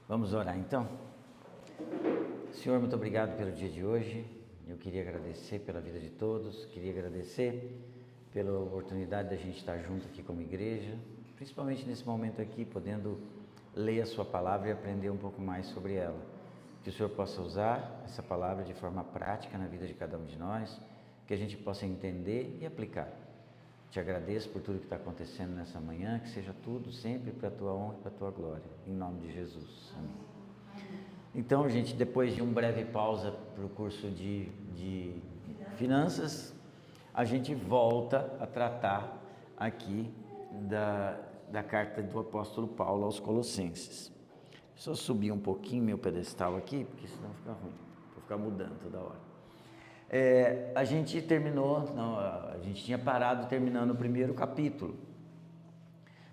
Vamos orar então? Senhor, muito obrigado pelo dia de hoje. Eu queria agradecer pela vida de todos, queria agradecer pela oportunidade da gente estar junto aqui como igreja, principalmente nesse momento aqui, podendo ler a sua palavra e aprender um pouco mais sobre ela. Que o Senhor possa usar essa palavra de forma prática na vida de cada um de nós, que a gente possa entender e aplicar. Te agradeço por tudo que está acontecendo nessa manhã, que seja tudo sempre para a tua honra e para a tua glória. Em nome de Jesus. Amém. Então, gente, depois de uma breve pausa para o curso de finanças, a gente volta a tratar aqui da carta do apóstolo Paulo aos Colossenses. Só subir um pouquinho meu pedestal aqui, porque senão fica ruim, vou ficar mudando toda hora. A gente tinha parado terminando o primeiro capítulo,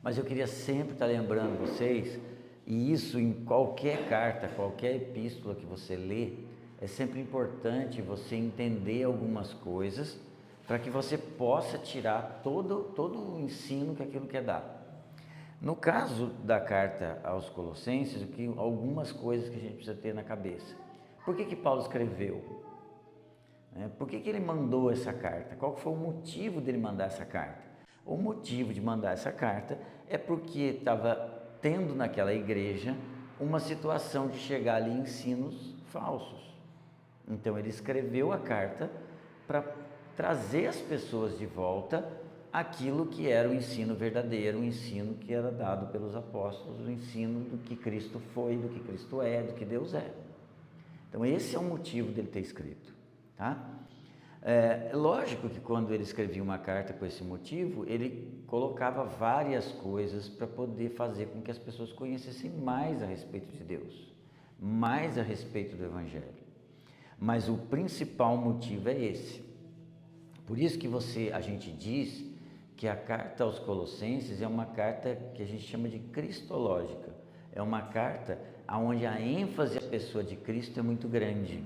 mas eu queria sempre estar lembrando vocês, e isso em qualquer carta, qualquer epístola que você lê, é sempre importante você entender algumas coisas para que você possa tirar todo o ensino que aquilo quer dar. No caso da carta aos Colossenses, algumas coisas que a gente precisa ter na cabeça. Por que Paulo escreveu? Por que ele mandou essa carta? Qual foi o motivo dele mandar essa carta? O motivo de mandar essa carta é porque estava tendo naquela igreja uma situação de chegar ali ensinos falsos. Então ele escreveu a carta para trazer as pessoas de volta aquilo que era o ensino verdadeiro, o ensino que era dado pelos apóstolos, o ensino do que Cristo foi, do que Cristo é, do que Deus é. Então esse é o motivo dele ter escrito, tá? Lógico que quando ele escrevia uma carta com esse motivo, ele colocava várias coisas para poder fazer com que as pessoas conhecessem mais a respeito de Deus, mais a respeito do Evangelho. Mas o principal motivo é esse. Por isso que a gente diz que a carta aos Colossenses é uma carta que a gente chama de cristológica. É uma carta onde a ênfase à pessoa de Cristo é muito grande.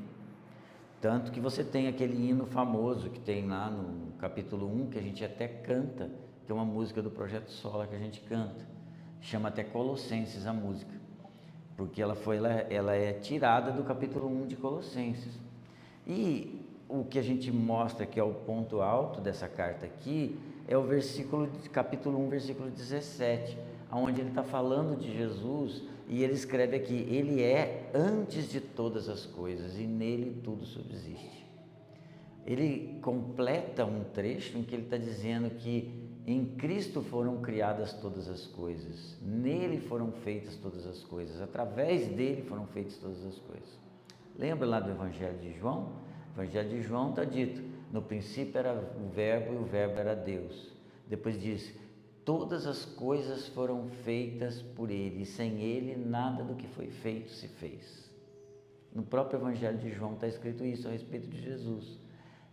Tanto que você tem aquele hino famoso que tem lá no capítulo 1, que a gente até canta, que é uma música do Projeto Sola que a gente canta. Chama até Colossenses a música, porque ela é tirada do capítulo 1 de Colossenses. E o que a gente mostra que é o ponto alto dessa carta aqui é o capítulo 1, versículo 17, onde ele está falando de Jesus e ele escreve aqui: ele é antes de todas as coisas e nele tudo subsiste. Ele completa um trecho em que ele está dizendo que em Cristo foram criadas todas as coisas, nele foram feitas todas as coisas, através dele foram feitas todas as coisas. Lembra lá do Evangelho de João? O Evangelho de João está dito: no princípio era o Verbo e o Verbo era Deus. Depois diz: todas as coisas foram feitas por ele, e sem ele nada do que foi feito se fez. No próprio Evangelho de João está escrito isso a respeito de Jesus,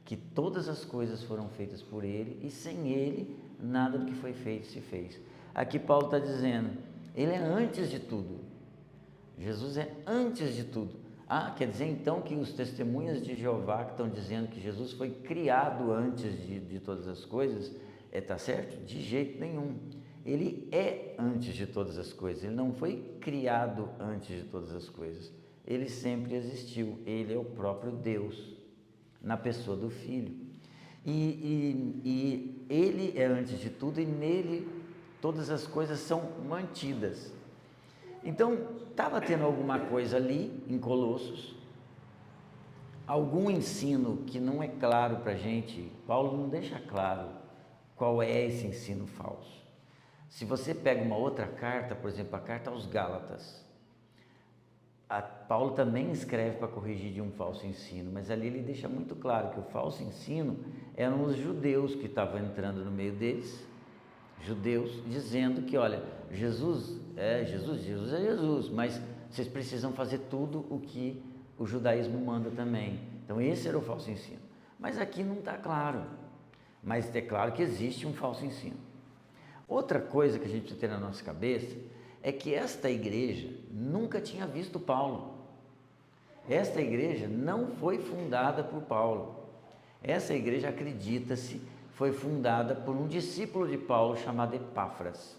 que todas as coisas foram feitas por ele, e sem ele nada do que foi feito se fez. Aqui Paulo está dizendo: ele é antes de tudo. Jesus é antes de tudo. Quer dizer então que os testemunhas de Jeová que estão dizendo que Jesus foi criado antes de todas as coisas, está certo? De jeito nenhum. Ele é antes de todas as coisas, ele não foi criado antes de todas as coisas. Ele sempre existiu, ele é o próprio Deus, na pessoa do Filho. E ele é antes de tudo e nele todas as coisas são mantidas. Então, estava tendo alguma coisa ali em Colossos, algum ensino que não é claro para a gente. Paulo não deixa claro qual é esse ensino falso. Se você pega uma outra carta, por exemplo, a carta aos Gálatas, Paulo também escreve para corrigir de um falso ensino, mas ali ele deixa muito claro que o falso ensino eram os judeus que estavam entrando no meio deles, judeus, dizendo que, olha, Jesus é Jesus, mas vocês precisam fazer tudo o que o judaísmo manda também. Então esse era o falso ensino. Mas aqui não está claro, mas é claro que existe um falso ensino. Outra coisa que a gente precisa ter na nossa cabeça é que esta igreja nunca tinha visto Paulo. Esta igreja não foi fundada por Paulo. Essa igreja, acredita-se, foi fundada por um discípulo de Paulo chamado Epáfras.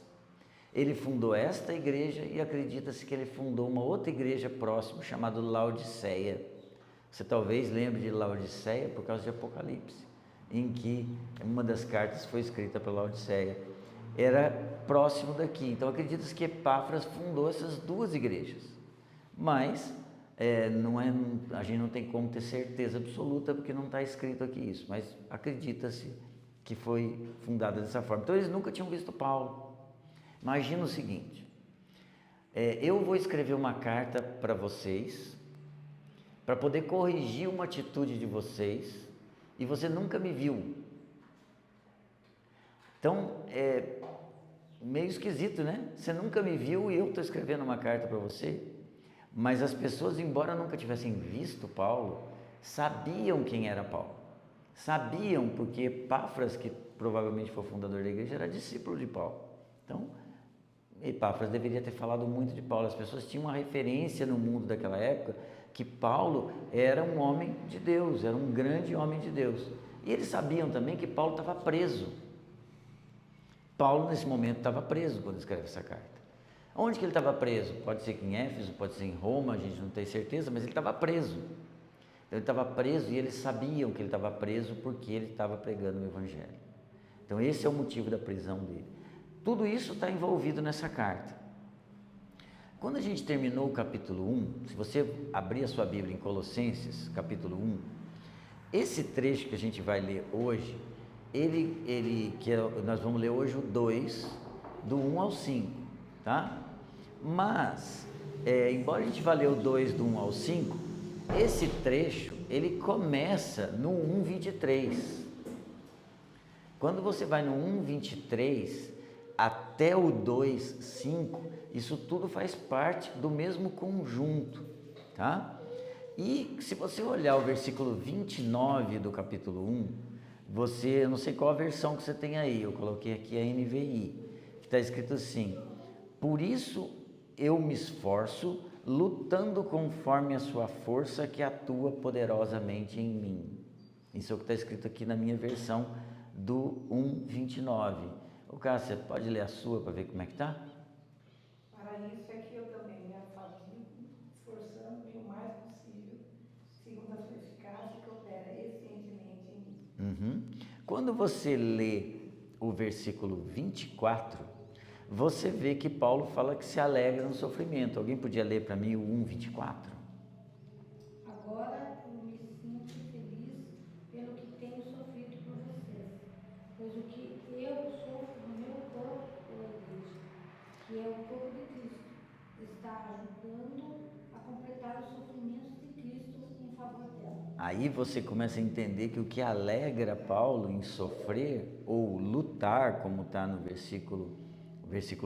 Ele fundou esta igreja e acredita-se que ele fundou uma outra igreja próxima chamada Laodiceia. Você talvez lembre de Laodiceia por causa de Apocalipse, em que uma das cartas foi escrita para Laodiceia. Era próximo daqui, então acredita-se que Epáfras fundou essas duas igrejas, mas a gente não tem como ter certeza absoluta porque não está escrito aqui isso, mas acredita-se que foi fundada dessa forma. Então eles nunca tinham visto Paulo. Imagina o seguinte, eu vou escrever uma carta para vocês, para poder corrigir uma atitude de vocês, e você nunca me viu. Então, é meio esquisito, né? Você nunca me viu e eu estou escrevendo uma carta para você. Mas as pessoas, embora nunca tivessem visto Paulo, sabiam quem era Paulo. Sabiam porque Epáfras, que provavelmente foi o fundador da igreja, era discípulo de Paulo. Então, Epáfras deveria ter falado muito de Paulo. As pessoas tinham uma referência no mundo daquela época que Paulo era um homem de Deus, era um grande homem de Deus. E eles sabiam também que Paulo estava preso. Paulo, nesse momento, estava preso quando escreve essa carta. Onde que ele estava preso? Pode ser que em Éfeso, pode ser em Roma, a gente não tem certeza, mas ele estava preso. Ele estava preso e eles sabiam que ele estava preso porque ele estava pregando o Evangelho. Então esse é o motivo da prisão dele. Tudo isso está envolvido nessa carta. Quando a gente terminou o capítulo 1, se você abrir a sua Bíblia em Colossenses, capítulo 1, esse trecho que a gente vai ler hoje, nós vamos ler hoje o 2, do 1 ao 5, tá? Mas, embora a gente vá ler o 2 do 1 ao 5, esse trecho, ele começa no 1:23. Quando você vai no 1:23 até o 2:5, isso tudo faz parte do mesmo conjunto, tá? E se você olhar o versículo 29 do capítulo 1, eu não sei qual a versão que você tem aí, eu coloquei aqui a NVI, que está escrito assim: por isso eu me esforço, lutando conforme a sua força que atua poderosamente em mim. Isso é o que está escrito aqui na minha versão do 1:29. O Cássio, você pode ler a sua para ver como é que está? Para isso é que eu também me afadigo, esforçando-me o mais possível, segundo a sua eficácia que opera eficientemente em mim. Quando você lê o versículo 24, você vê que Paulo fala que se alegra no sofrimento. Alguém podia ler para mim o 1:24? Agora eu me sinto feliz pelo que tenho sofrido por vocês, pois o que eu sofro no meu corpo pela igreja, que é o corpo de Cristo, está ajudando a completar os sofrimentos de Cristo em favor dela. Aí você começa a entender que o que alegra Paulo em sofrer ou lutar, como está no versículo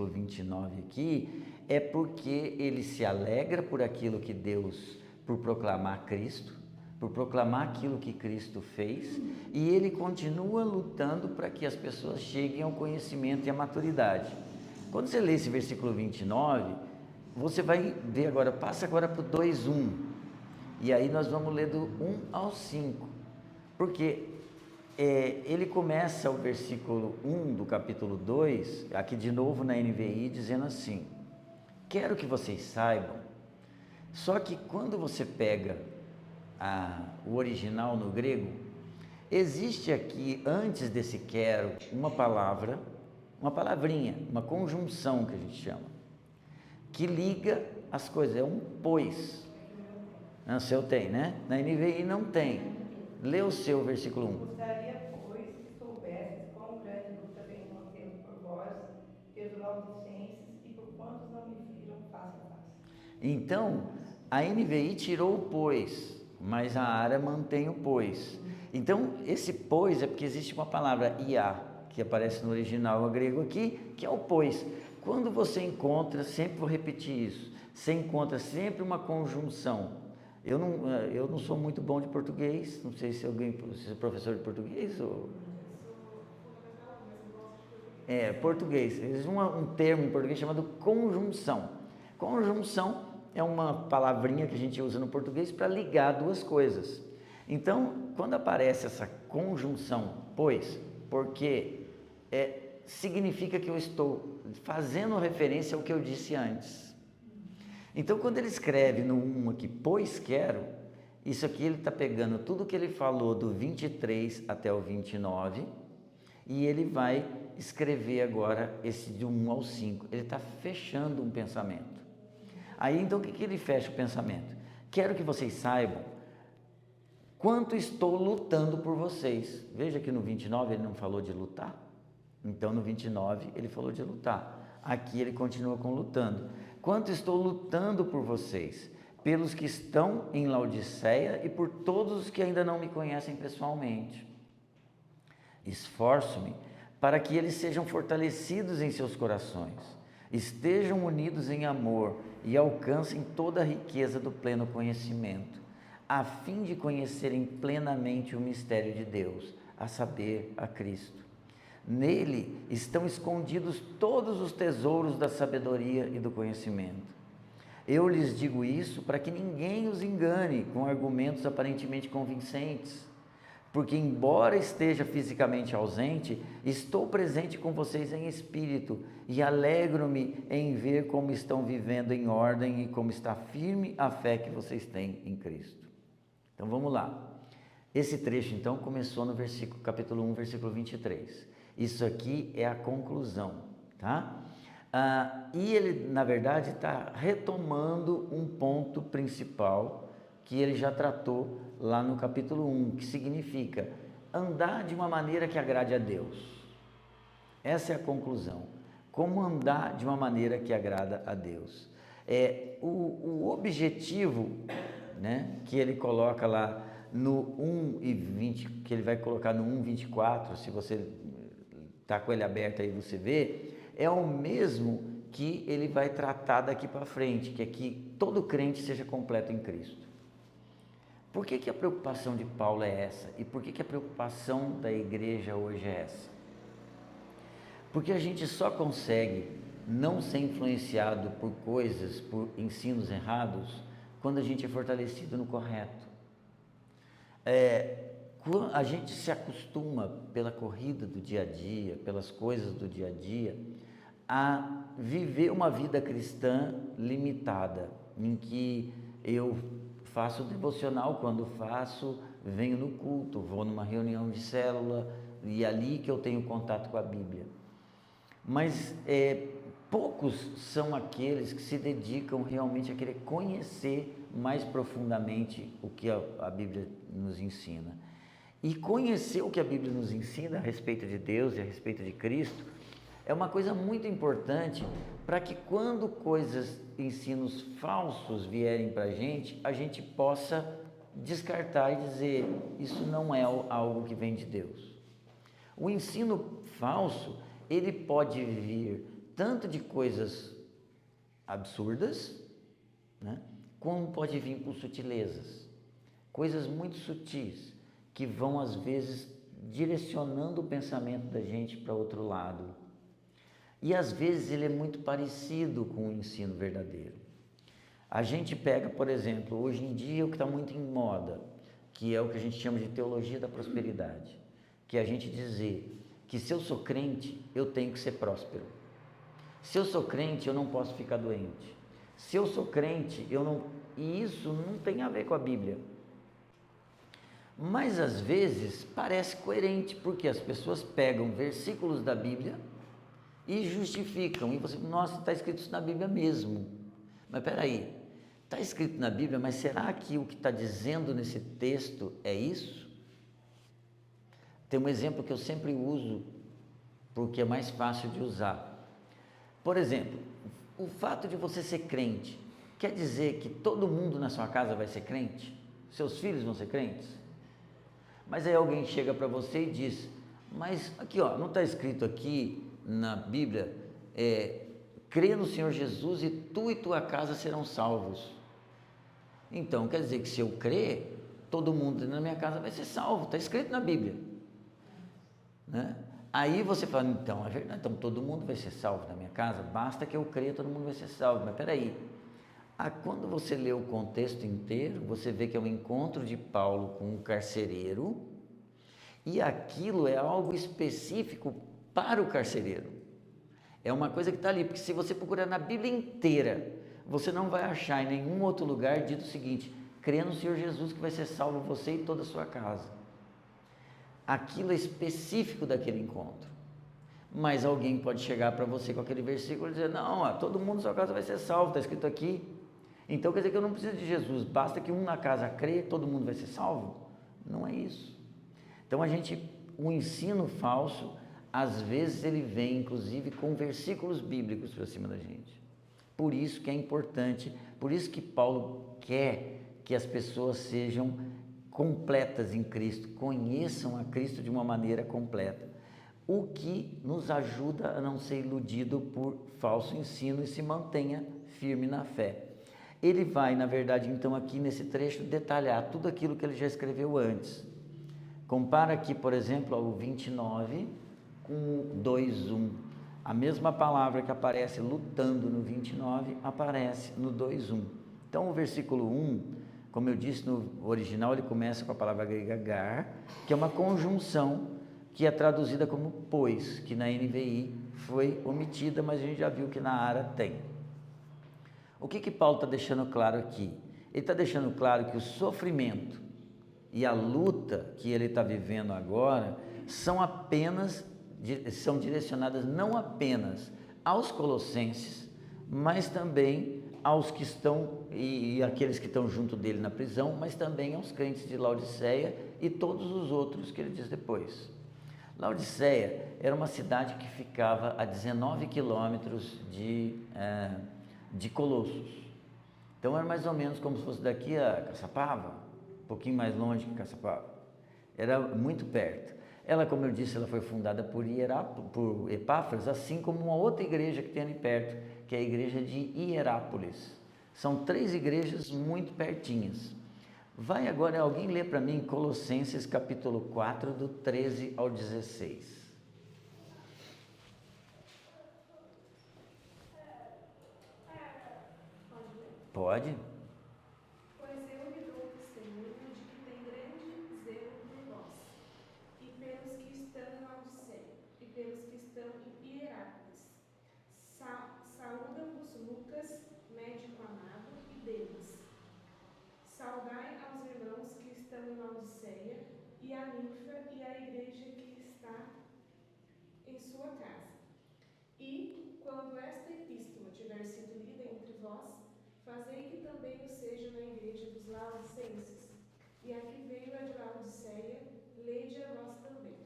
29 aqui, é porque ele se alegra por aquilo que Deus, por proclamar Cristo, por proclamar aquilo que Cristo fez, e ele continua lutando para que as pessoas cheguem ao conhecimento e à maturidade. Quando você lê esse versículo 29, você vai ver agora, passa agora para o 2:1, e aí nós vamos ler do 1 ao 5, porque ele começa o versículo 1 do capítulo 2, aqui de novo na NVI, dizendo assim: quero que vocês saibam, só que quando você pega o original no grego, existe aqui, antes desse quero, uma palavrinha, uma conjunção que a gente chama, que liga as coisas, é um pois. O seu tem, né? Na NVI não tem. Lê o seu versículo 1. Gostaria, pois, que soubesses quão grande luta venho mantendo por vós, pelos laudicenses e por quantos não me viram face a face. Então, a NVI tirou o pois, mas a ARA mantém o pois. Então, esse pois é porque existe uma palavra ia, que aparece no original grego aqui, que é o pois. Quando você encontra, sempre vou repetir isso, você encontra sempre uma conjunção. Eu não sou muito bom de português, não sei se você é professor de português ou... português. Existe um termo em português chamado conjunção. Conjunção é uma palavrinha que a gente usa no português para ligar duas coisas. Então, quando aparece essa conjunção, pois, porque, significa que eu estou fazendo referência ao que eu disse antes. Então, quando ele escreve no 1 aqui, pois quero, isso aqui ele está pegando tudo que ele falou do 23 até o 29 e ele vai escrever agora esse de 1 ao 5. Ele está fechando um pensamento. Aí, então, o que ele fecha o pensamento? Quero que vocês saibam quanto estou lutando por vocês. Veja que no 29 ele não falou de lutar. Então, no 29 ele falou de lutar. Aqui ele continua com lutando. Quanto estou lutando por vocês, pelos que estão em Laodiceia e por todos os que ainda não me conhecem pessoalmente. Esforço-me para que eles sejam fortalecidos em seus corações, estejam unidos em amor e alcancem toda a riqueza do pleno conhecimento, a fim de conhecerem plenamente o mistério de Deus, a saber, a Cristo. Nele estão escondidos todos os tesouros da sabedoria e do conhecimento. Eu lhes digo isso para que ninguém os engane com argumentos aparentemente convincentes, porque embora esteja fisicamente ausente, estou presente com vocês em espírito e alegro-me em ver como estão vivendo em ordem e como está firme a fé que vocês têm em Cristo. Então vamos lá. Esse trecho então começou no capítulo 1, versículo 23. Isso aqui é a conclusão, tá? E ele, na verdade, está retomando um ponto principal que ele já tratou lá no capítulo 1, que significa andar de uma maneira que agrade a Deus. Essa é a conclusão. Como andar de uma maneira que agrada a Deus. O objetivo, né, que ele coloca lá no 1 e 20, que ele vai colocar no 1:24, se você está com ele aberto aí você vê, é o mesmo que ele vai tratar daqui para frente, que é que todo crente seja completo em Cristo. Por que a preocupação de Paulo é essa? E por que a preocupação da igreja hoje é essa? Porque a gente só consegue não ser influenciado por coisas, por ensinos errados, quando a gente é fortalecido no correto. A gente se acostuma pela corrida do dia a dia, pelas coisas do dia a dia, a viver uma vida cristã limitada, em que eu faço devocional quando faço, venho no culto, vou numa reunião de célula e é ali que eu tenho contato com a Bíblia. Mas poucos são aqueles que se dedicam realmente a querer conhecer mais profundamente o que a Bíblia nos ensina. E conhecer o que a Bíblia nos ensina a respeito de Deus e a respeito de Cristo é uma coisa muito importante para que quando ensinos falsos vierem para a gente possa descartar e dizer, isso não é algo que vem de Deus. O ensino falso, ele pode vir tanto de coisas absurdas, né, como pode vir por sutilezas, coisas muito sutis, que vão às vezes direcionando o pensamento da gente para outro lado. E às vezes ele é muito parecido com o ensino verdadeiro. A gente pega, por exemplo, hoje em dia o que está muito em moda, que é o que a gente chama de teologia da prosperidade, que é a gente dizer que se eu sou crente, eu tenho que ser próspero. Se eu sou crente, eu não posso ficar doente. Se eu sou crente, eu não... E isso não tem a ver com a Bíblia. Mas às vezes parece coerente, porque as pessoas pegam versículos da Bíblia e justificam. E você, nossa, está escrito isso na Bíblia mesmo. Mas peraí, está escrito na Bíblia, mas será que o que está dizendo nesse texto é isso? Tem um exemplo que eu sempre uso, porque é mais fácil de usar. Por exemplo, o fato de você ser crente, quer dizer que todo mundo na sua casa vai ser crente? Seus filhos vão ser crentes? Mas aí alguém chega para você e diz, mas aqui ó, não está escrito aqui na Bíblia, crê no Senhor Jesus e tu e tua casa serão salvos. Então, quer dizer que se eu crer, todo mundo na minha casa vai ser salvo, está escrito na Bíblia. Né? Aí você fala, então, é verdade, então todo mundo vai ser salvo na minha casa, basta que eu creia, todo mundo vai ser salvo. Mas peraí, quando você lê o contexto inteiro, você vê que é um encontro de Paulo com um carcereiro, e aquilo é algo específico para o carcereiro. É uma coisa que está ali, porque se você procurar na Bíblia inteira, você não vai achar em nenhum outro lugar dito o seguinte: crê no Senhor Jesus que vai ser salvo você e toda a sua casa. Aquilo é específico daquele encontro. Mas alguém pode chegar para você com aquele versículo e dizer: não, todo mundo na sua casa vai ser salvo, está escrito aqui. Então quer dizer que eu não preciso de Jesus, basta que um na casa crê, todo mundo vai ser salvo? Não é isso. Então o ensino falso, às vezes ele vem inclusive com versículos bíblicos para cima da gente. Por isso que é importante, por isso que Paulo quer que as pessoas sejam completas em Cristo, conheçam a Cristo de uma maneira completa. O que nos ajuda a não ser iludido por falso ensino e se mantenha firme na fé. Ele vai, na verdade, então aqui nesse trecho detalhar tudo aquilo que ele já escreveu antes. Compara aqui, por exemplo, o 29 com o 2:1. A mesma palavra que aparece lutando no 29 aparece no 2:1. Então o versículo 1, como eu disse no original, ele começa com a palavra grega gar, que é uma conjunção que é traduzida como pois, que na NVI foi omitida, mas a gente já viu que na ARA tem. O que Paulo está deixando claro aqui? Ele está deixando claro que o sofrimento e a luta que ele está vivendo agora são direcionadas não apenas aos colossenses, mas também aos que estão e aqueles que estão junto dele na prisão, mas também aos crentes de Laodiceia e todos os outros que ele diz depois. Laodiceia era uma cidade que ficava a 19 quilômetros de Colossos. Então era mais ou menos como se fosse daqui a Caçapava, um pouquinho mais longe que Caçapava. Era muito perto. Ela, como eu disse, ela foi fundada por Epáfras, assim como uma outra igreja que tem ali perto, que é a igreja de Hierápolis. São 3 igrejas muito pertinhas. Vai agora alguém ler para mim Colossenses capítulo 4, do 13 ao 16. Pode? Pois eu lhe dou testemunho de que tem grande zelo por vós, e pelos que estão em Laodiceia, e pelos que estão em Hierápolis. Saúda-vos Lucas, médico amado, e Demas. Saudai aos irmãos que estão em Laodiceia, e a Ninfa e a igreja que está em sua casa. E, quando esta epístola tiver sido lida entre vós, fazei que também o seja na igreja dos Laodicenses, e a que veio a de Laodiceia, lede a vós também.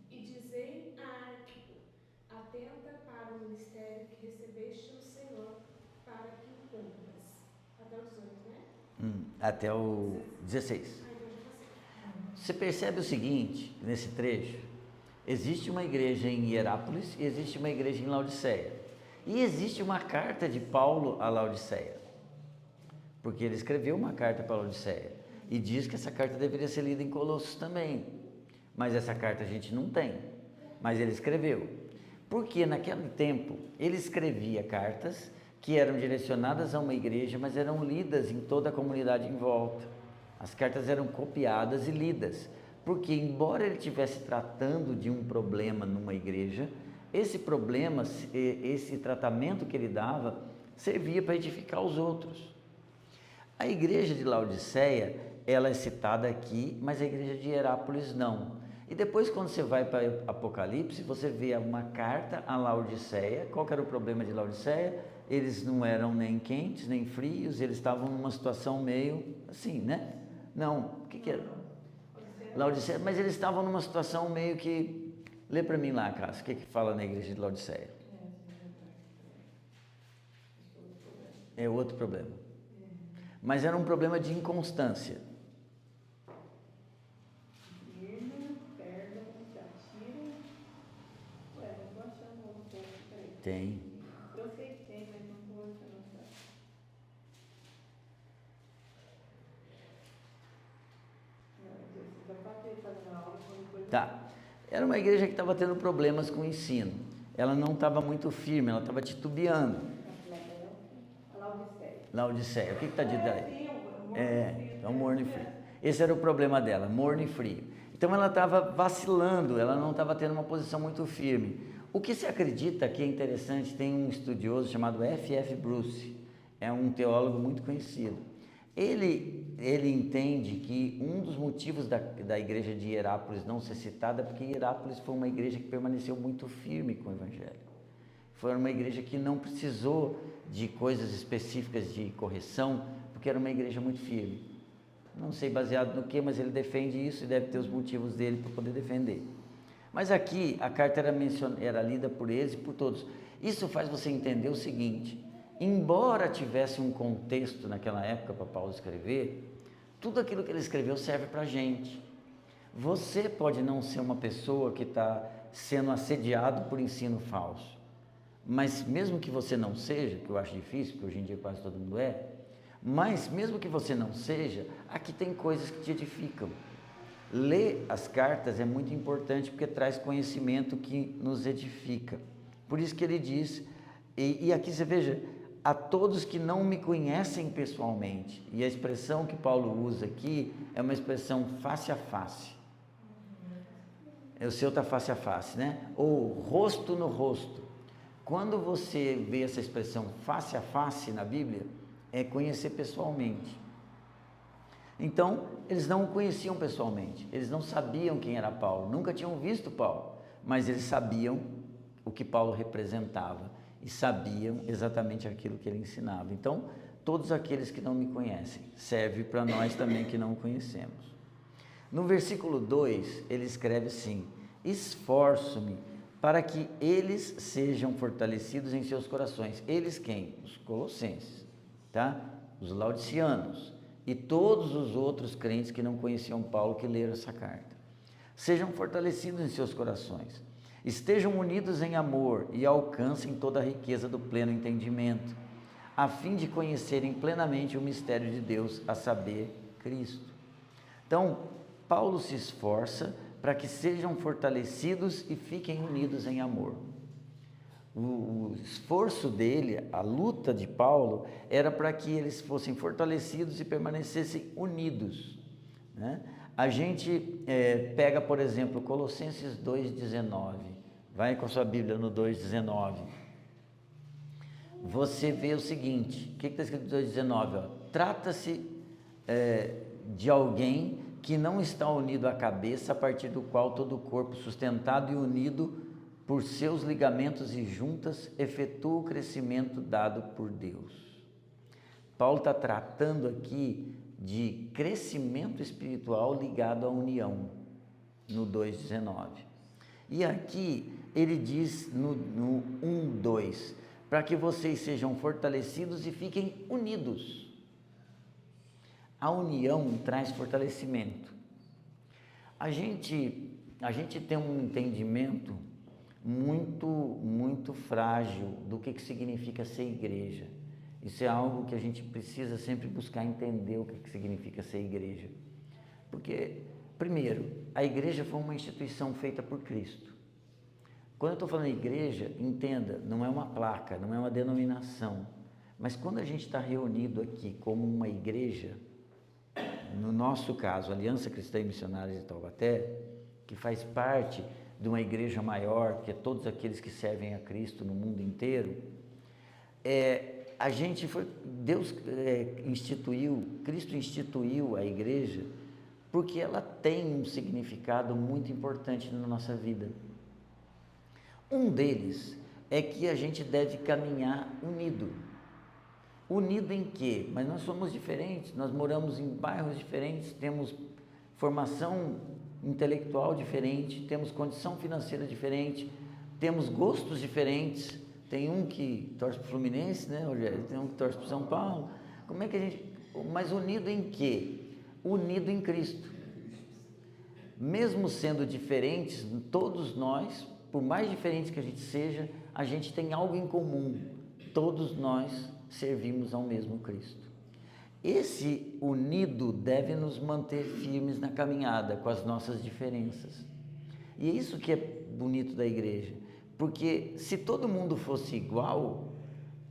E dizei a Arquipo: atenta para o ministério que recebeste no Senhor, para que o cumpras. Até o 18, né? Até o 16. Então já passei. Você percebe o seguinte, nesse trecho: existe uma igreja em Hierápolis e existe uma igreja em Laodiceia. E existe uma carta de Paulo a Laodiceia, porque ele escreveu uma carta para Laodiceia e diz que essa carta deveria ser lida em Colossos também, mas essa carta a gente não tem, mas ele escreveu, porque naquele tempo ele escrevia cartas que eram direcionadas a uma igreja, mas eram lidas em toda a comunidade em volta. As cartas eram copiadas e lidas, porque embora ele estivesse tratando de um problema numa igreja, esse problema, esse tratamento que ele dava, servia para edificar os outros. A igreja de Laodiceia, ela é citada aqui, mas a igreja de Hierápolis não. E depois, quando você vai para Apocalipse, você vê uma carta a Laodiceia. Qual que era o problema de Laodiceia? Eles não eram nem quentes, nem frios, eles estavam numa situação meio assim, né? Não, o que era? Laodiceia, mas eles estavam numa situação meio que... Lê para mim lá, Cássio, o que fala na igreja de Laodiceia? É outro problema. Mas era um problema de inconstância. Tem. Eu sei que tem, mas não vou anotar. Tá. Era uma igreja que estava tendo problemas com o ensino. Ela não estava muito firme, ela estava titubeando. Laodiceia. O que está dito aí? É um morno e frio. Esse era o problema dela, morno e frio. Então ela estava vacilando, ela não estava tendo uma posição muito firme. O que se acredita que é interessante, tem um estudioso chamado F.F. Bruce, é um teólogo muito conhecido. Ele entende que um dos motivos da igreja de Hierápolis não ser citada é porque Hierápolis foi uma igreja que permaneceu muito firme com o Evangelho. Foi uma igreja que não precisou de coisas específicas de correção, porque era uma igreja muito firme. Não sei baseado no que, mas ele defende isso e deve ter os motivos dele para poder defender. Mas aqui a carta era lida por eles e por todos. Isso faz você entender o seguinte: embora tivesse um contexto naquela época para Paulo escrever, tudo aquilo que ele escreveu serve para a gente. Você pode não ser uma pessoa que está sendo assediado por ensino falso, mas mesmo que você não seja, que eu acho difícil, porque hoje em dia quase todo mundo é, mas mesmo que você não seja, aqui tem coisas que te edificam. Ler as cartas é muito importante porque traz conhecimento que nos edifica. Por isso que ele diz, e aqui você veja, a todos que não me conhecem pessoalmente, e a expressão que Paulo usa aqui é uma expressão face a face. O seu está face a face, né? Ou rosto no rosto. Quando você vê essa expressão face a face na Bíblia, é conhecer pessoalmente. Então, eles não o conheciam pessoalmente, eles não sabiam quem era Paulo, nunca tinham visto Paulo, mas eles sabiam o que Paulo representava e sabiam exatamente aquilo que ele ensinava. Então, todos aqueles que não me conhecem, serve para nós também que não o conhecemos. No versículo 2, ele escreve assim: esforço-me para que eles sejam fortalecidos em seus corações. Eles quem? Os colossenses, tá? Os laodiceanos e todos os outros crentes que não conheciam Paulo, que leram essa carta. Sejam fortalecidos em seus corações, estejam unidos em amor e alcancem toda a riqueza do pleno entendimento, a fim de conhecerem plenamente o mistério de Deus, a saber, Cristo. Então, Paulo se esforça para que sejam fortalecidos e fiquem unidos em amor. O esforço dele, a luta de Paulo, era para que eles fossem fortalecidos e permanecessem unidos, né? A gente pega, por exemplo, Colossenses 2,19, vai com a sua Bíblia no 2,19, você vê o seguinte, o que está escrito no 2,19? Trata-se de alguém que não está unido à cabeça, a partir do qual todo o corpo, sustentado e unido por seus ligamentos e juntas, efetua o crescimento dado por Deus. Paulo está tratando aqui de crescimento espiritual ligado à união, no 2,19. E aqui ele diz no 1,2, para que vocês sejam fortalecidos e fiquem unidos. A união traz fortalecimento. A gente tem um entendimento muito frágil do que significa ser igreja. Isso é algo que a gente precisa sempre buscar entender o que significa ser igreja. Porque, primeiro, a igreja foi uma instituição feita por Cristo. Quando eu estou falando igreja, entenda, não é uma placa, não é uma denominação. Mas quando a gente está reunido aqui como uma igreja, no nosso caso, Aliança Cristã e Missionária de Taubaté, que faz parte de uma igreja maior, que é todos aqueles que servem a Cristo no mundo inteiro, Cristo instituiu a igreja porque ela tem um significado muito importante na nossa vida. Um deles é que a gente deve caminhar unido. Unido em quê? Mas nós somos diferentes, nós moramos em bairros diferentes, temos formação intelectual diferente, temos condição financeira diferente, temos gostos diferentes. Tem um que torce para o Fluminense, né, Rogério? Tem um que torce para o São Paulo. Como é que a gente... Mas unido em quê? Unido em Cristo. Mesmo sendo diferentes, todos nós, por mais diferentes que a gente seja, a gente tem algo em comum. Todos nós servimos ao mesmo Cristo. Esse unido deve nos manter firmes na caminhada com as nossas diferenças. E é isso que é bonito da igreja, porque se todo mundo fosse igual,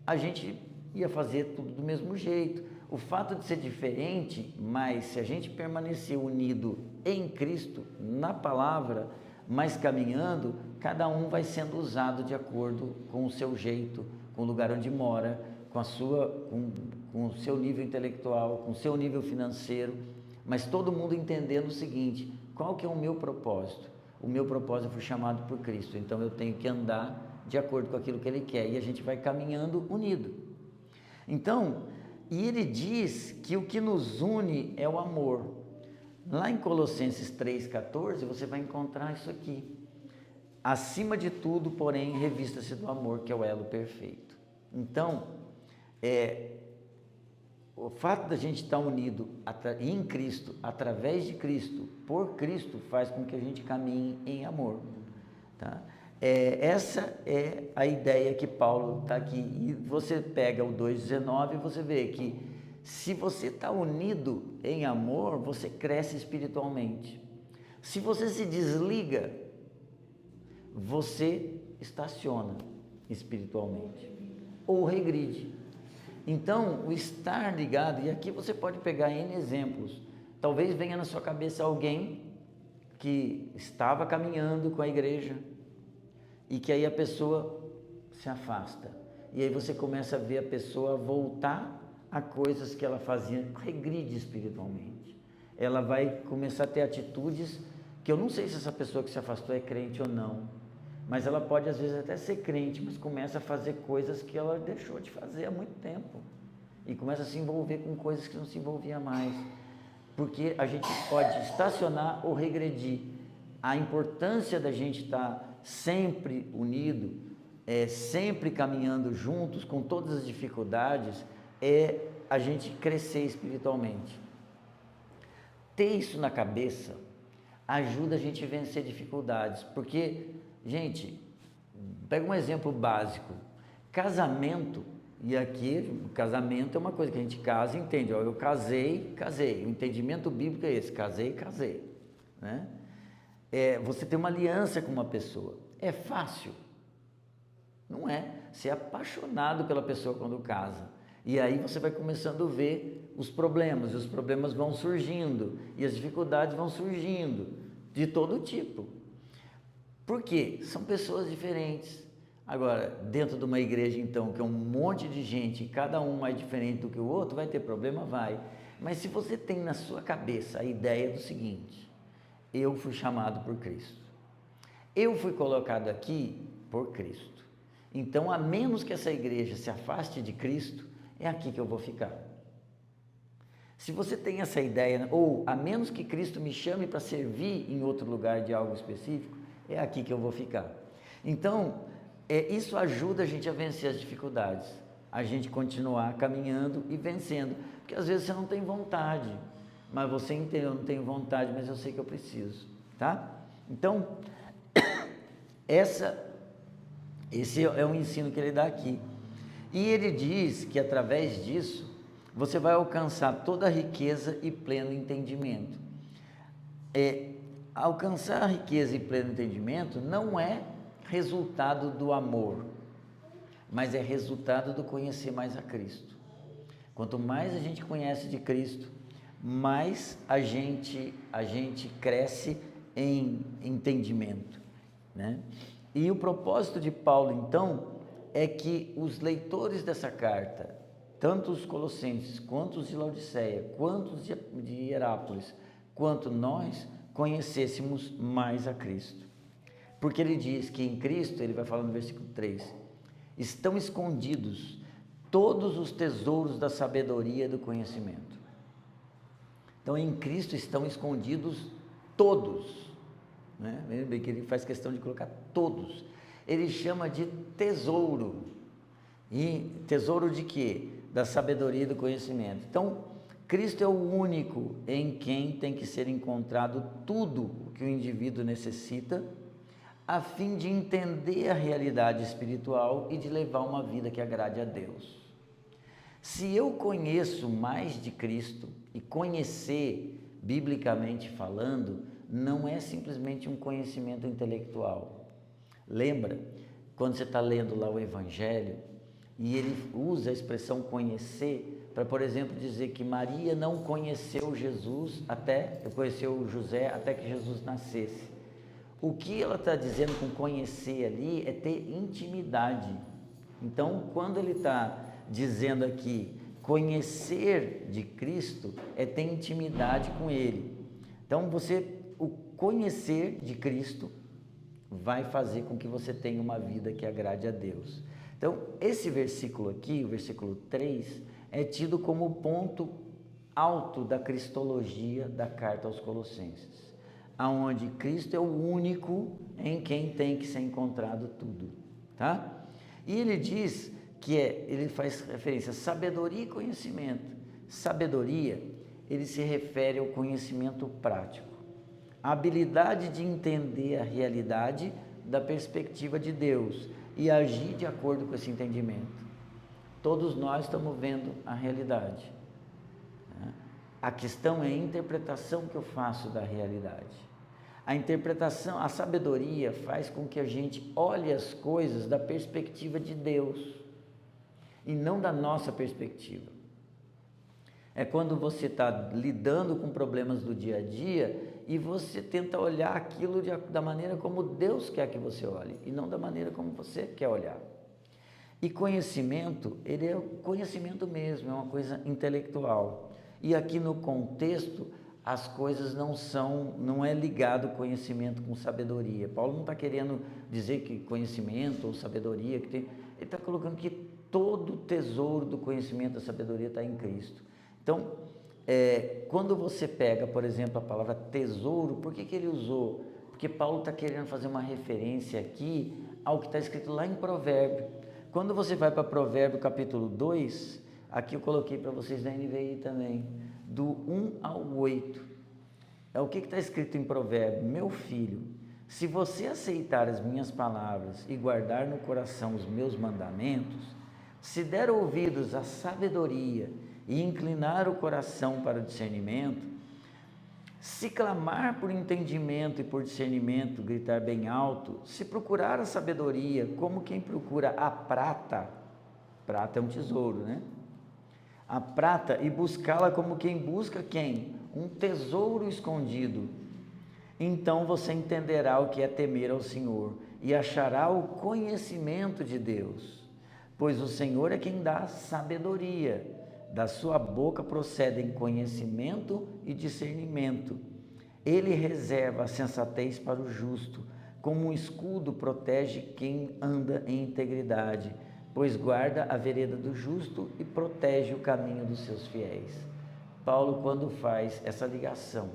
a gente ia fazer tudo do mesmo jeito. o fato de ser diferente, mas se a gente permanecer unido em Cristo, na palavra, mas caminhando, cada um vai sendo usado de acordo com o seu jeito, com o lugar onde mora, com o seu nível intelectual, com o seu nível financeiro, mas todo mundo entendendo o seguinte: qual que é o meu propósito? O meu propósito foi chamado por Cristo, então eu tenho que andar de acordo com aquilo que Ele quer, e a gente vai caminhando unido. Então, e ele diz que o que nos une é o amor. Lá em Colossenses 3,14, você vai encontrar isso aqui: acima de tudo, porém, revista-se do amor, que é o elo perfeito. Então, o fato da gente estar unido em Cristo, através de Cristo, por Cristo, faz com que a gente caminhe em amor, tá? Essa é a ideia que Paulo está aqui. E você pega o 2,19 e você vê que se você está unido em amor, você cresce espiritualmente. Se você se desliga, você estaciona espiritualmente ou regride. Então, o estar ligado, e aqui você pode pegar N exemplos. Talvez venha na sua cabeça alguém que estava caminhando com a igreja e que aí a pessoa se afasta. E aí você começa a ver a pessoa voltar a coisas que ela fazia, regride espiritualmente. Ela vai começar a ter atitudes que eu não sei se essa pessoa que se afastou é crente ou não, mas ela pode às vezes até ser crente, mas começa a fazer coisas que ela deixou de fazer há muito tempo e começa a se envolver com coisas que não se envolvia mais, porque a gente pode estacionar ou regredir. A importância da gente estar sempre unido, sempre caminhando juntos com todas as dificuldades, é a gente crescer espiritualmente. Ter isso na cabeça ajuda a gente a vencer dificuldades, porque, gente, pega um exemplo básico: casamento. E aqui, o casamento é uma coisa que a gente casa e entende. Ó, eu casei. O entendimento bíblico é esse: casei, né? Você tem uma aliança com uma pessoa. É fácil? Não é. Você é apaixonado pela pessoa quando casa. E aí você vai começando a ver os problemas, e os problemas vão surgindo, e as dificuldades vão surgindo, de todo tipo. Por quê? São pessoas diferentes. Agora, dentro de uma igreja, então, que é um monte de gente, e cada um mais diferente do que o outro, vai ter problema? Vai. Mas se você tem na sua cabeça a ideia do seguinte: eu fui chamado por Cristo, eu fui colocado aqui por Cristo, então, a menos que essa igreja se afaste de Cristo, é aqui que eu vou ficar. Se você tem essa ideia, ou a menos que Cristo me chame para servir em outro lugar de algo específico, é aqui que eu vou ficar. Então, isso ajuda a gente a vencer as dificuldades, a gente continuar caminhando e vencendo, porque às vezes você não tem vontade, mas você entende: eu não tenho vontade, mas eu sei que eu preciso, tá? Então, esse é o ensino que ele dá aqui. E ele diz que através disso, você vai alcançar toda a riqueza e pleno entendimento. Alcançar a riqueza e pleno entendimento não é resultado do amor, mas é resultado do conhecer mais a Cristo. Quanto mais a gente conhece de Cristo, mais a gente cresce em entendimento, né? E o propósito de Paulo, então, é que os leitores dessa carta, tanto os colossenses, quanto os de Laodiceia, quanto os de Hierápolis, quanto nós, conhecêssemos mais a Cristo. Porque ele diz que em Cristo, ele vai falar no versículo 3, estão escondidos todos os tesouros da sabedoria e do conhecimento. Então, em Cristo estão escondidos todos, né? Lembre que ele faz questão de colocar todos. Ele chama de tesouro. E tesouro de quê? Da sabedoria e do conhecimento. Então, Cristo é o único em quem tem que ser encontrado tudo o que o indivíduo necessita, a fim de entender a realidade espiritual e de levar uma vida que agrade a Deus. Se eu conheço mais de Cristo, e conhecer, biblicamente falando, não é simplesmente um conhecimento intelectual. Lembra, quando você está lendo lá o Evangelho, e ele usa a expressão conhecer, para, por exemplo, dizer que Maria não conheceu conheceu José até que Jesus nascesse. O que ela está dizendo com conhecer ali é ter intimidade. Então, quando ele está dizendo aqui, conhecer de Cristo é ter intimidade com Ele. Então, o conhecer de Cristo vai fazer com que você tenha uma vida que agrade a Deus. Então, esse versículo aqui, o versículo 3, é tido como o ponto alto da cristologia da carta aos Colossenses, aonde Cristo é o único em quem tem que ser encontrado tudo, tá? E ele diz ele faz referência a sabedoria e conhecimento. Sabedoria, ele se refere ao conhecimento prático, a habilidade de entender a realidade da perspectiva de Deus e agir de acordo com esse entendimento. Todos nós estamos vendo a realidade. A questão é a interpretação que eu faço da realidade. A interpretação, a sabedoria faz com que a gente olhe as coisas da perspectiva de Deus e não da nossa perspectiva. É quando você está lidando com problemas do dia a dia e você tenta olhar aquilo da maneira como Deus quer que você olhe e não da maneira como você quer olhar. E conhecimento, ele é o conhecimento mesmo, é uma coisa intelectual. E aqui no contexto, as coisas não é ligado conhecimento com sabedoria. Paulo não está querendo dizer que conhecimento ou sabedoria, ele está colocando que todo o tesouro do conhecimento da sabedoria está em Cristo. Então, quando você pega, por exemplo, a palavra tesouro, por que ele usou? Porque Paulo está querendo fazer uma referência aqui ao que está escrito lá em Provérbio. Quando você vai para Provérbio capítulo 2, aqui eu coloquei para vocês na NVI também, do 1 ao 8. O que está escrito em Provérbio? Meu filho, se você aceitar as minhas palavras e guardar no coração os meus mandamentos, se der ouvidos à sabedoria e inclinar o coração para o discernimento, se clamar por entendimento e por discernimento, gritar bem alto, se procurar a sabedoria como quem procura a prata é um tesouro, né? A prata e buscá-la como quem busca quem? Um tesouro escondido. Então você entenderá o que é temer ao Senhor e achará o conhecimento de Deus, pois o Senhor é quem dá sabedoria. Da sua boca procedem conhecimento e discernimento. Ele reserva a sensatez para o justo, como um escudo protege quem anda em integridade, pois guarda a vereda do justo e protege o caminho dos seus fiéis. Paulo, quando faz essa ligação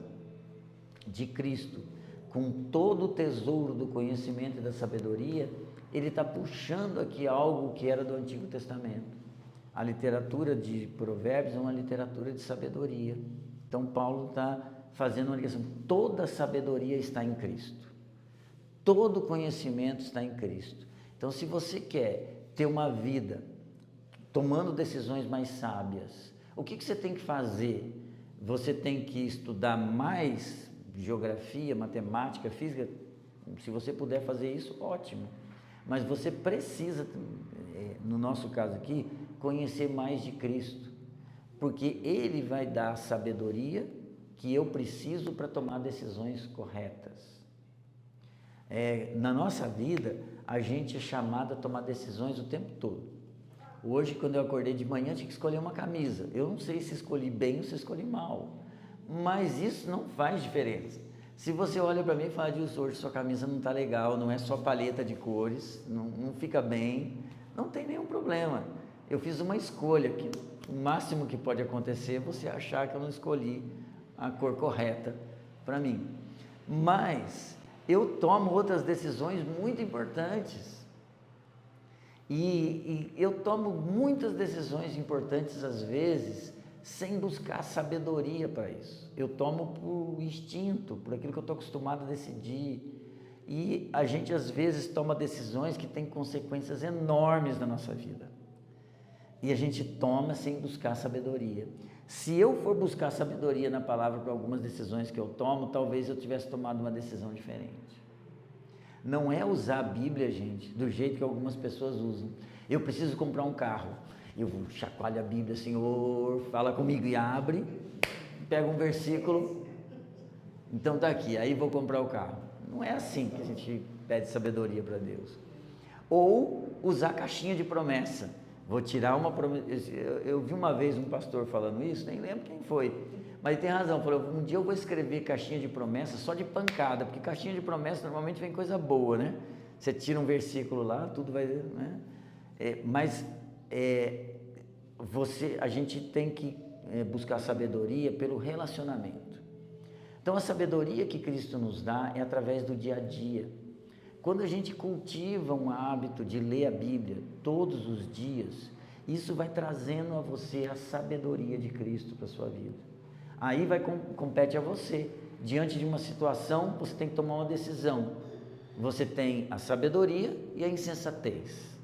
de Cristo com todo o tesouro do conhecimento e da sabedoria, ele está puxando aqui algo que era do Antigo Testamento. A literatura de Provérbios é uma literatura de sabedoria. Então Paulo está fazendo uma ligação. Toda sabedoria está em Cristo. Todo conhecimento está em Cristo. Então, se você quer ter uma vida tomando decisões mais sábias, o que você tem que fazer? Você tem que estudar mais geografia, matemática, física. Se você puder fazer isso, ótimo. Mas você precisa, no nosso caso aqui, conhecer mais de Cristo, porque Ele vai dar a sabedoria que eu preciso para tomar decisões corretas. Na nossa vida, a gente é chamado a tomar decisões o tempo todo. Hoje, quando eu acordei de manhã, tinha que escolher uma camisa. Eu não sei se escolhi bem ou se escolhi mal, mas isso não faz diferença. Se você olha para mim e fala, hoje sua camisa não está legal, não é só paleta de cores, não fica bem, não tem nenhum problema. Eu fiz uma escolha, que o máximo que pode acontecer é você achar que eu não escolhi a cor correta para mim. Mas eu tomo outras decisões muito importantes. E eu tomo muitas decisões importantes, às vezes, sem buscar sabedoria para isso. Eu tomo por instinto, por aquilo que eu estou acostumado a decidir. E a gente, às vezes, toma decisões que têm consequências enormes na nossa vida. E a gente toma sem buscar sabedoria. Se eu for buscar sabedoria na palavra para algumas decisões que eu tomo, talvez eu tivesse tomado uma decisão diferente. Não é usar a Bíblia, gente, do jeito que algumas pessoas usam. Eu preciso comprar um carro. eu vou chacoalho a Bíblia, Senhor, fala comigo e abre, pega um versículo, então tá aqui, aí vou comprar o carro. Não é assim que a gente pede sabedoria para Deus. Ou usar a caixinha de promessa. Vou tirar uma promessa. Eu vi uma vez um pastor falando isso, nem lembro quem foi, mas ele tem razão. Falou: um dia eu vou escrever caixinha de promessa só de pancada, porque caixinha de promessa normalmente vem coisa boa, né? Você tira um versículo lá, tudo vai, né? A gente tem que buscar sabedoria pelo relacionamento. Então a sabedoria que Cristo nos dá é através do dia a dia. Quando a gente cultiva um hábito de ler a Bíblia todos os dias, isso vai trazendo a você a sabedoria de Cristo para a sua vida. Aí compete a você. Diante de uma situação, você tem que tomar uma decisão. Você tem a sabedoria e a insensatez.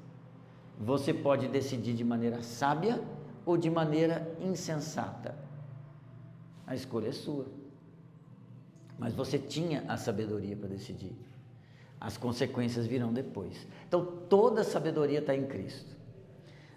Você pode decidir de maneira sábia ou de maneira insensata. A escolha é sua. Mas você tinha a sabedoria para decidir. As consequências virão depois. Então, toda a sabedoria está em Cristo.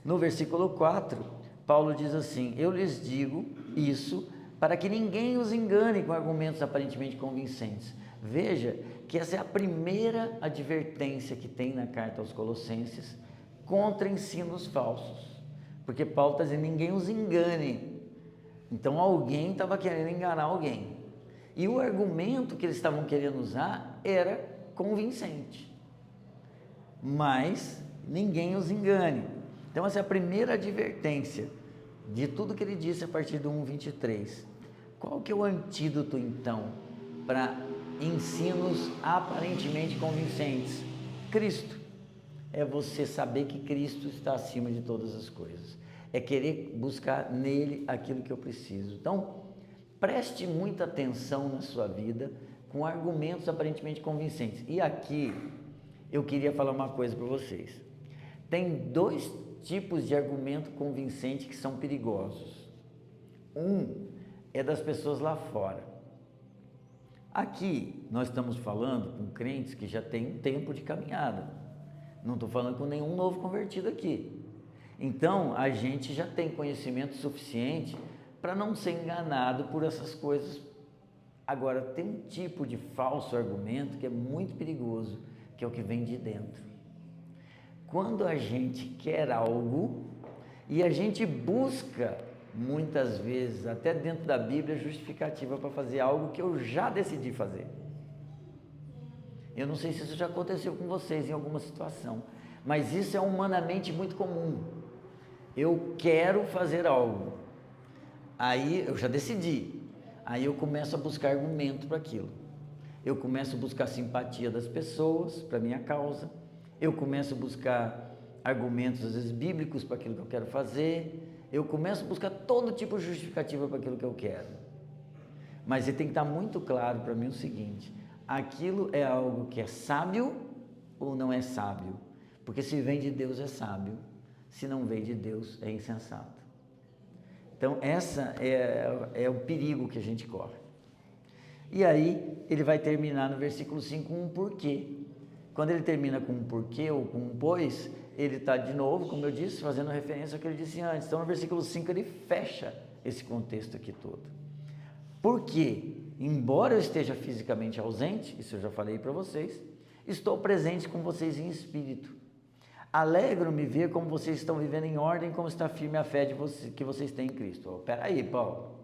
No versículo 4, Paulo diz assim: eu lhes digo isso para que ninguém os engane com argumentos aparentemente convincentes. Veja que essa é a primeira advertência que tem na carta aos Colossenses contra ensinos falsos. Porque Paulo está dizendo: ninguém os engane. Então, alguém estava querendo enganar alguém. E o argumento que eles estavam querendo usar era convincente, mas ninguém os engane. Então essa é a primeira advertência de tudo que ele disse a partir do 1:23. Qual que é o antídoto então para ensinos aparentemente convincentes? Cristo. É você saber que Cristo está acima de todas as coisas, é querer buscar nele aquilo que eu preciso. Então preste muita atenção na sua vida com argumentos aparentemente convincentes. E aqui eu queria falar uma coisa para vocês. Tem dois tipos de argumento convincente que são perigosos. Um é das pessoas lá fora. Aqui nós estamos falando com crentes que já têm um tempo de caminhada. Não estou falando com nenhum novo convertido aqui. Então a gente já tem conhecimento suficiente para não ser enganado por essas coisas. Agora, tem um tipo de falso argumento que é muito perigoso, que é o que vem de dentro. Quando a gente quer algo e a gente busca, muitas vezes, até dentro da Bíblia, justificativa para fazer algo que eu já decidi fazer. Eu não sei se isso já aconteceu com vocês em alguma situação, mas isso é humanamente muito comum. Eu quero fazer algo, aí eu já decidi. Aí eu começo a buscar argumento para aquilo. Eu começo a buscar simpatia das pessoas para a minha causa. Eu começo a buscar argumentos, às vezes, bíblicos para aquilo que eu quero fazer. Eu começo a buscar todo tipo de justificativa para aquilo que eu quero. Mas tem que estar muito claro para mim o seguinte: aquilo é algo que é sábio ou não é sábio? Porque se vem de Deus é sábio, se não vem de Deus é insensato. Então, essa é o perigo que a gente corre. E aí, ele vai terminar no versículo 5 um porquê. Quando ele termina com um porquê ou com um pois, ele está de novo, como eu disse, fazendo referência ao que ele disse antes. Então, no versículo 5, ele fecha esse contexto aqui todo. Porque, embora eu esteja fisicamente ausente, isso eu já falei para vocês, estou presente com vocês em espírito. Alegro-me ver como vocês estão vivendo em ordem, como está firme a fé que vocês têm em Cristo. Espera aí, Paulo.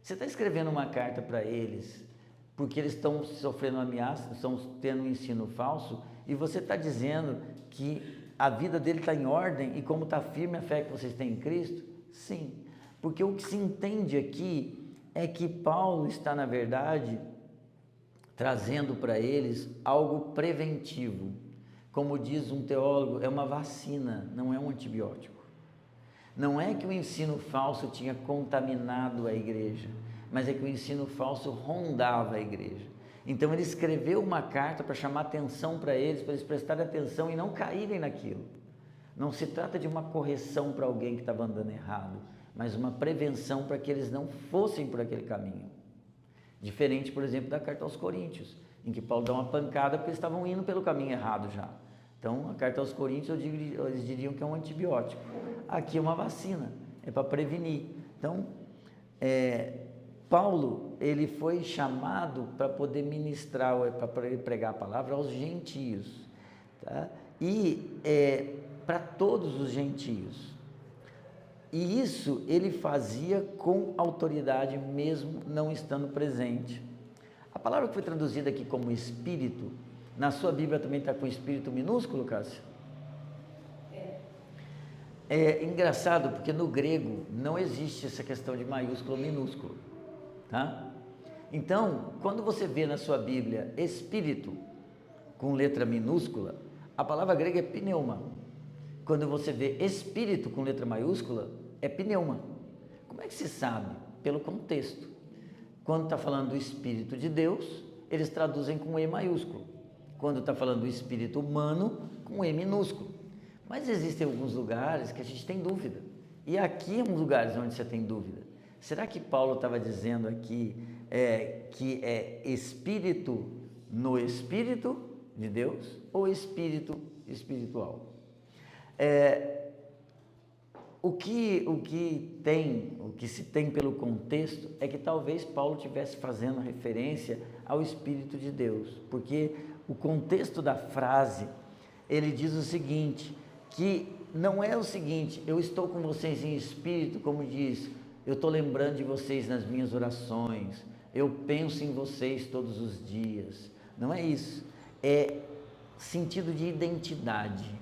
Você está escrevendo uma carta para eles porque eles estão sofrendo ameaças, estão tendo um ensino falso, e você está dizendo que a vida dele está em ordem e como está firme a fé que vocês têm em Cristo? Sim, porque o que se entende aqui é que Paulo está, na verdade, trazendo para eles algo preventivo. Como diz um teólogo, é uma vacina, não é um antibiótico. Não é que o ensino falso tinha contaminado a igreja, mas é que o ensino falso rondava a igreja. Então ele escreveu uma carta para chamar atenção para eles prestarem atenção e não caírem naquilo. Não se trata de uma correção para alguém que estava andando errado, mas uma prevenção para que eles não fossem por aquele caminho. Diferente, por exemplo, da carta aos Coríntios, em que Paulo dá uma pancada porque eles estavam indo pelo caminho errado já. Então, a carta aos Coríntios, eles diriam que é um antibiótico. Aqui é uma vacina, é para prevenir. Então, Paulo, ele foi chamado para poder ministrar, para ele pregar a palavra aos gentios, tá? E para todos os gentios. E isso ele fazia com autoridade, mesmo não estando presente. A palavra que foi traduzida aqui como espírito, na sua Bíblia também está com espírito minúsculo, Cássio? É engraçado porque no grego não existe essa questão de maiúsculo ou minúsculo, tá? Então, quando você vê na sua Bíblia espírito com letra minúscula, a palavra grega é pneuma. Quando você vê espírito com letra maiúscula, é pneuma. Como é que se sabe? Pelo contexto. Quando está falando do Espírito de Deus, eles traduzem com E maiúsculo. Quando está falando do Espírito humano, com E minúsculo. Mas existem alguns lugares que a gente tem dúvida. E aqui é um lugares onde você tem dúvida. Será que Paulo estava dizendo aqui que é Espírito no Espírito de Deus ou Espírito espiritual? O que se tem pelo contexto é que talvez Paulo estivesse fazendo referência ao Espírito de Deus, porque o contexto da frase, ele diz o seguinte, que não é o seguinte, eu estou com vocês em espírito, como diz, eu estou lembrando de vocês nas minhas orações, eu penso em vocês todos os dias, não é isso, é sentido de identidade.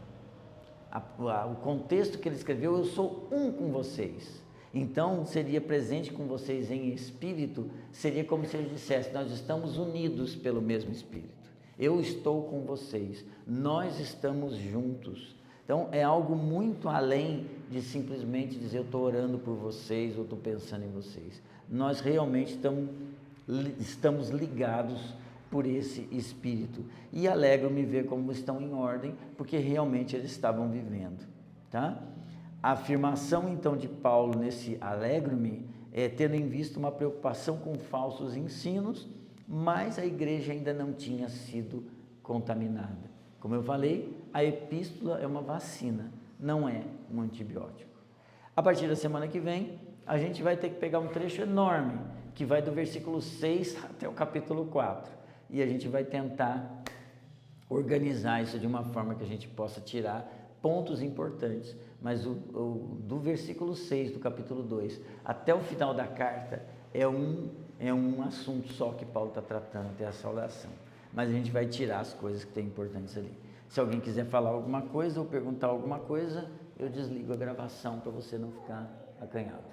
O contexto que ele escreveu, eu sou um com vocês. Então, seria presente com vocês em espírito, seria como se ele dissesse, nós estamos unidos pelo mesmo espírito. Eu estou com vocês, nós estamos juntos. Então, é algo muito além de simplesmente dizer, eu estou orando por vocês, ou estou pensando em vocês. Nós realmente estamos ligados por esse espírito, e alegro-me ver como estão em ordem, porque realmente eles estavam vivendo, tá? A afirmação então de Paulo nesse alegro-me é tendo em vista uma preocupação com falsos ensinos, mas a igreja ainda não tinha sido contaminada. Como eu falei, a epístola é uma vacina, não é um antibiótico. A partir da semana que vem, a gente vai ter que pegar um trecho enorme, que vai do versículo 6 até o capítulo 4. E a gente vai tentar organizar isso de uma forma que a gente possa tirar pontos importantes. Mas do versículo 6 do capítulo 2 até o final da carta é um assunto só que Paulo está tratando até a saudação. Mas a gente vai tirar as coisas que tem importantes ali. Se alguém quiser falar alguma coisa ou perguntar alguma coisa, eu desligo a gravação para você não ficar acanhado.